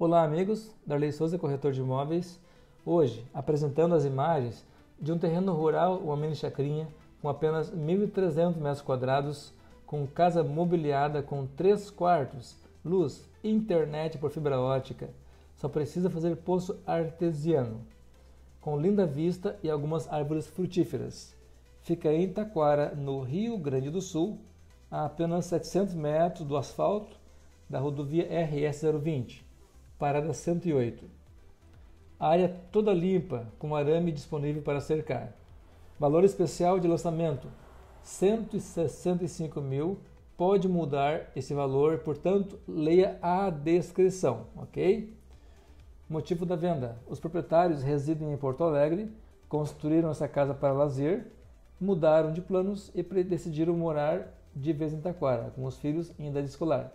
Olá amigos, Darley Souza, corretor de imóveis. Hoje, apresentando as imagens de um terreno rural, uma mini chacrinha, com apenas 1.300 metros quadrados, com casa mobiliada com 3 quartos, luz, internet por fibra ótica. Só precisa fazer poço artesiano, com linda vista e algumas árvores frutíferas. Fica em Taquara, no Rio Grande do Sul, a apenas 700 metros do asfalto da rodovia RS 020. Parada 108. Área toda limpa, com arame disponível para cercar. Valor especial de lançamento, 165 mil. Pode mudar esse valor, portanto, leia a descrição, ok? Motivo da venda. Os proprietários residem em Porto Alegre, construíram essa casa para lazer, mudaram de planos e decidiram morar de vez em Taquara, com os filhos em idade escolar.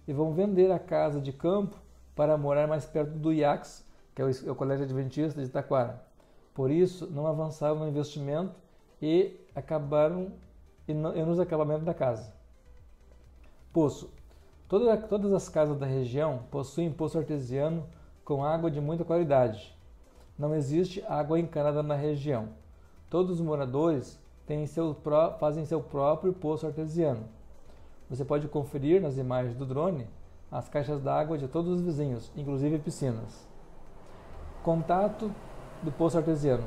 E vão vender a casa de campo para morar mais perto do IACS, que é o Colégio Adventista de Taquara. Por isso, não avançaram no investimento e acabaram nos acabamentos da casa. Poço. Todas as casas da região possuem poço artesiano com água de muita qualidade. Não existe água encanada na região. Todos os moradores fazem seu próprio poço artesiano. Você pode conferir nas imagens do drone as caixas d'água de todos os vizinhos, inclusive piscinas. Contato do poço artesiano.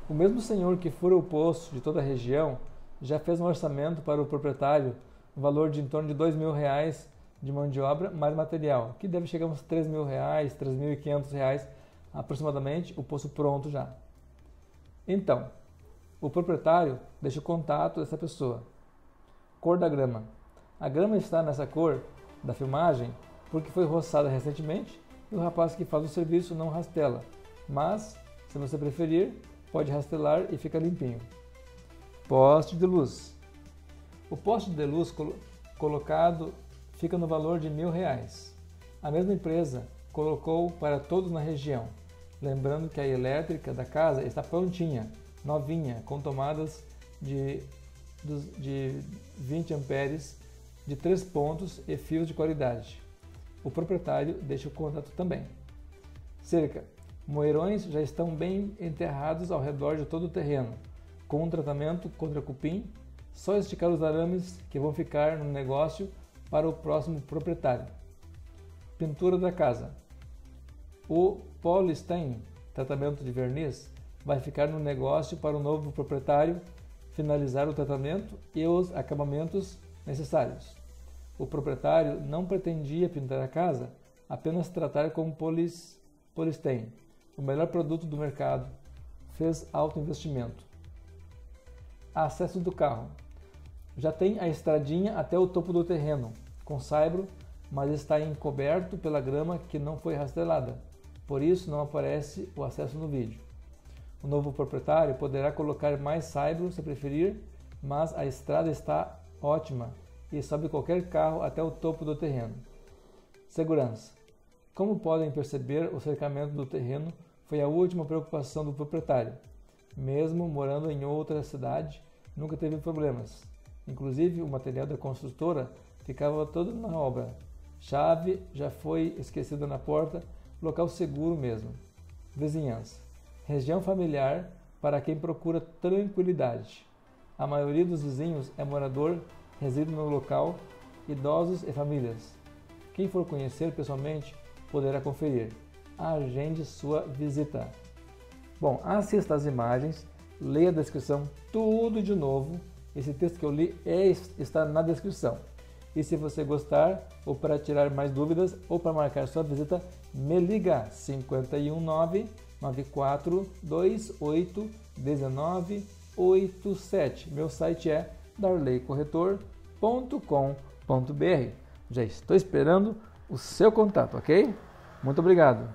O mesmo senhor que fura o poço de toda a região já fez um orçamento para o proprietário, um valor de em torno de R$2.000 de mão de obra mais material, que deve chegar a uns R$3.000, R$3.500 aproximadamente, o poço pronto já. Então, o proprietário deixa o contato dessa pessoa. Cor da grama. A grama está nessa cor da filmagem porque foi roçada recentemente e o rapaz que faz o serviço não rastela, mas, se você preferir, pode rastelar e fica limpinho. Poste de luz. O poste de luz colocado fica no valor de R$1.000. A mesma empresa colocou para todos na região, lembrando que a elétrica da casa está prontinha, novinha, com tomadas de 20 amperes, de 3 pontos e fios de qualidade. O proprietário deixa o contato também. Cerca. Moeirões já estão bem enterrados ao redor de todo o terreno, com um tratamento contra cupim, só esticar os arames que vão ficar no negócio para o próximo proprietário. Pintura da casa. O Polistain, tratamento de verniz, vai ficar no negócio para o novo proprietário finalizar o tratamento e os acabamentos necessários. O proprietário não pretendia pintar a casa, apenas tratar com Polistain, o melhor produto do mercado. Fez alto investimento. Acesso do carro. Já tem a estradinha até o topo do terreno, com saibro, mas está encoberto pela grama que não foi rastelada, por isso não aparece o acesso no vídeo. O novo proprietário poderá colocar mais saibro se preferir, mas a estrada está ótima e sobe qualquer carro até o topo do terreno. Segurança. Como podem perceber, o cercamento do terreno foi a última preocupação do proprietário. Mesmo morando em outra cidade, nunca teve problemas. Inclusive, o material da construtora ficava todo na obra. Chave já foi esquecida na porta, local seguro mesmo. Vizinhança. Região familiar para quem procura tranquilidade. A maioria dos vizinhos é morador, reside no local, idosos e famílias. Quem for conhecer pessoalmente poderá conferir. Agende sua visita. Bom, assista as imagens, leia a descrição tudo de novo. Esse texto que eu li está na descrição. E se você gostar, ou para tirar mais dúvidas, ou para marcar sua visita, me liga 519-9428-1987. Meu site é darleycorretor.com.br. Já estou esperando o seu contato, ok? Muito obrigado.